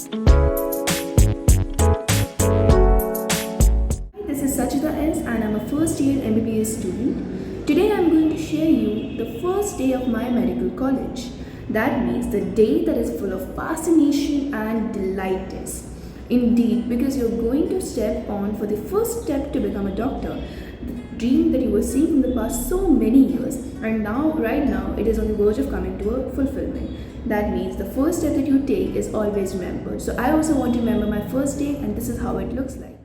This is Sachita.S and I'm a first year MBBS student. Today I'm going to share you the first day of my medical college. That means the day that is full of fascination and delight is. Indeed, because you're going to step on for the first step to become a doctor. The dream that you were seeing in the past so many years, and now, right now, it is on the verge of coming to a fulfillment. That means the first step that you take is always remembered. So I also want to remember my first day, and this is how it looks like.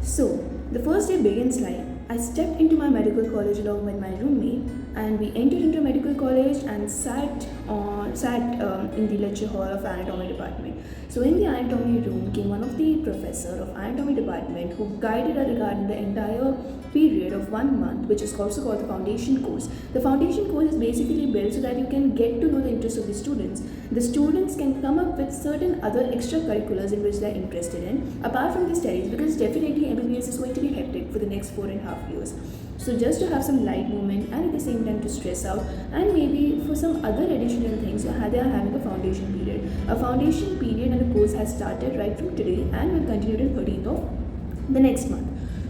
So, the first day begins like I stepped into my medical college along with my roommate, and we entered into medical college and sat in the lecture hall of anatomy department. So, in the anatomy room came one of the professor of anatomy department who guided us regarding the entire period of 1 month, which is also called the foundation course. The foundation course is basically built so that you can get to know the interests of the students. The students can come up with certain other extracurriculars in which they are interested in, apart from the studies, because definitely MBBS is going to be hectic for the next 4.5 years. So just to have some light movement and at the same time to stress out, and maybe for some other additional things, they are having a foundation period. A foundation period and the course has started right from today and will continue till 13th of the next month.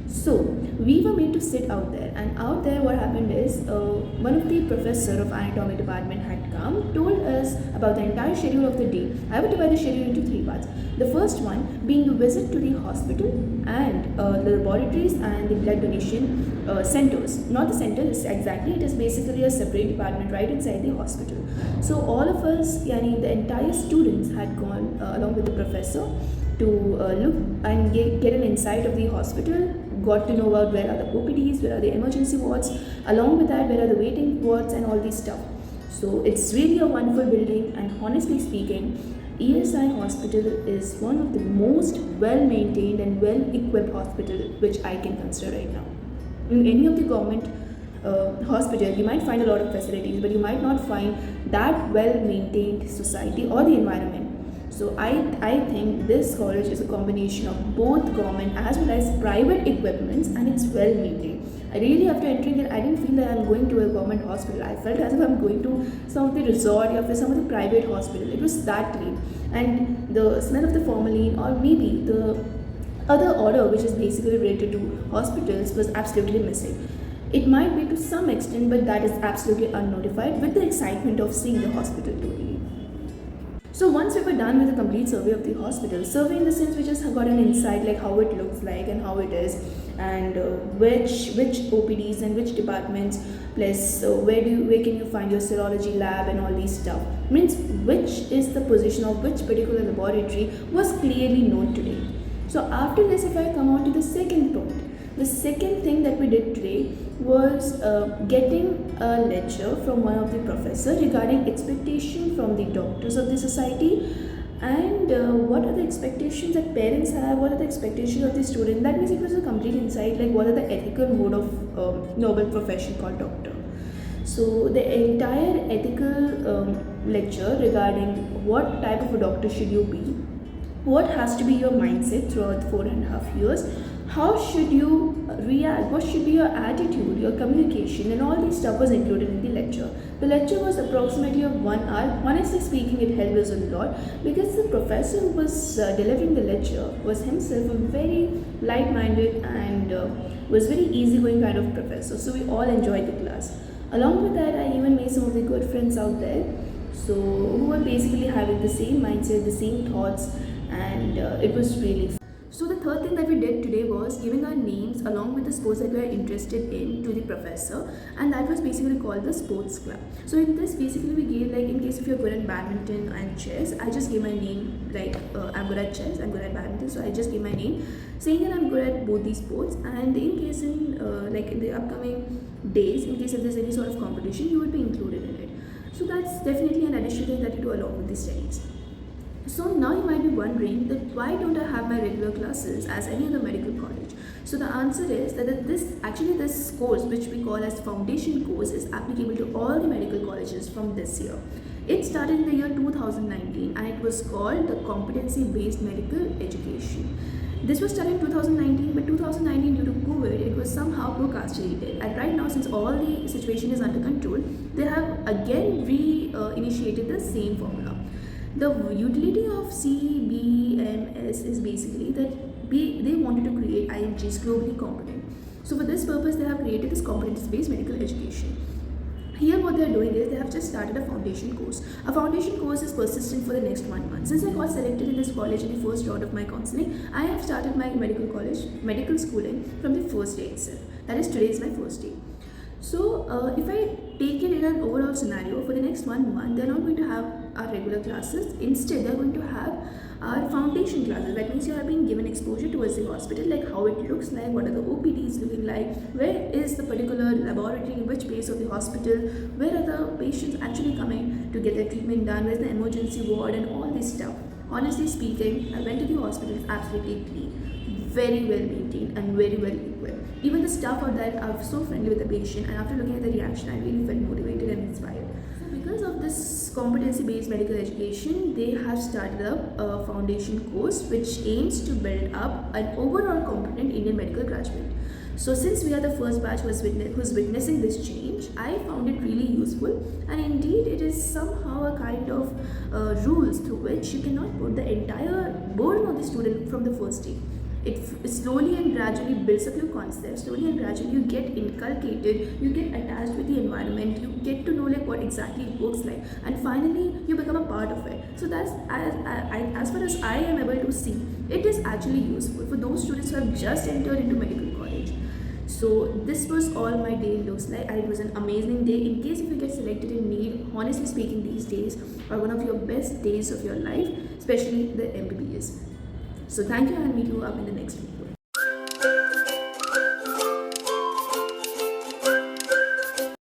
So we were made to sit out there, and out there what happened is one of the professor of anatomy department had come, told us about the entire schedule of the day. I would divide the schedule into 3 parts. The first one being the visit to the hospital and the laboratories and the blood donation centers. Not the centers exactly, it is basically a separate department right inside the hospital. So all of us, the entire students had gone along with the professor to look and get an insight of the hospital, got to know about where are the OPDs, where are the emergency wards, along with that where are the waiting wards and all these stuff. So it's really a wonderful building, and honestly speaking, ESI hospital is one of the most well maintained and well equipped hospital which I can consider right now. In any of the government hospital, you might find a lot of facilities, but you might not find that well maintained society or the environment. So I think this college is a combination of both government as well as private equipments, and it's well maintained. I really, after entering it, I didn't feel that I'm going to a government hospital. I felt as if I'm going to some of the resort or some of the private hospital. It was that clean, and the smell of the formalin or maybe the other odor which is basically related to hospitals was absolutely missing. It might be to some extent, but that is absolutely unnotified with the excitement of seeing the hospital totally. So once we were done with a complete survey of the hospital, survey in the sense we just got an insight like how it looks like and how it is, and which OPDs and which departments, plus where can you find your serology lab and all these stuff. Means which is the position of which particular laboratory was clearly known today. So after this, if I come on to the second point, the second thing that we did today was getting a lecture from one of the professors regarding expectation from the doctors of the society, and what are the expectations that parents have, what are the expectations of the student. That means it was a complete insight like what are the ethical mode of noble profession called doctor. So the entire ethical lecture regarding what type of a doctor should you be, what has to be your mindset throughout 4.5 years, how should you react, what should be your attitude, your communication, and all these stuff was included in the lecture. The lecture was approximately of 1 hour. Honestly speaking, it helped us a lot because the professor who was delivering the lecture was himself a very light-minded and was very easygoing kind of professor. So we all enjoyed the class. Along with that, I even made some of the good friends out there, so who were basically having the same mindset, the same thoughts, and it was really fun. So the third thing that we did today was giving our names along with the sports that we are interested in to the professor, and that was basically called the sports club. So in this, basically we gave, like, in case if you're good at badminton and chess, I just gave my name, like, I'm good at chess, I'm good at badminton, so I just gave my name saying that I'm good at both these sports. And in case in like in the upcoming days, in case if there's any sort of competition, you will be included in it. So that's definitely an additional thing that you do along with the studies. So now you might be wondering that why don't I have my regular classes as any other medical college? So the answer is that this course, which we call as foundation course, is applicable to all the medical colleges from this year. It started in the year 2019 and it was called the competency based medical education. This was started in 2019, but 2019 due to COVID, it was somehow procrastinated. And right now, since all the situation is under control, they have again re-initiated the same formula. The utility of CBMS is basically that they wanted to create IMGs globally competent. So for this purpose, they have created this competence-based medical education. Here what they are doing is they have just started a foundation course. A foundation course is persistent for the next 1 month. Since I got selected in this college in the first round of my counseling, I have started my medical schooling from the first day itself. That is, today is my first day. So if I take it in an overall scenario, for the next 1 month, they're not going to have our regular classes. Instead, they're going to have our foundation classes. That means you are being given exposure towards the hospital, like how it looks like, what are the OPDs looking like, where is the particular laboratory, in which place of the hospital, where are the patients actually coming to get their treatment done, where's the emergency ward, and all this stuff. Honestly speaking, I went to the hospital, it's absolutely clean, very well maintained and very well equipped. Even the staff out there are so friendly with the patient, and after looking at the reaction, I really felt motivated and inspired. So because of this competency-based medical education, they have started up a foundation course which aims to build up an overall competent Indian medical graduate. So since we are the first batch who's witnessing this change, I found it really useful, and indeed it is somehow a kind of rules through which you cannot put the entire burden on the student from the first day. It slowly and gradually builds up your concepts. Slowly and gradually you get inculcated, you get attached with the environment, you get to know like what exactly it works like, and finally you become a part of it. So that's as far as I am able to see, it is actually useful for those students who have just entered into medical college. So this was all my day looks like, and it was an amazing day. In case if you get selected in need, honestly speaking, these days are one of your best days of your life, especially the MBBS. So thank you, and meet you up in the next video.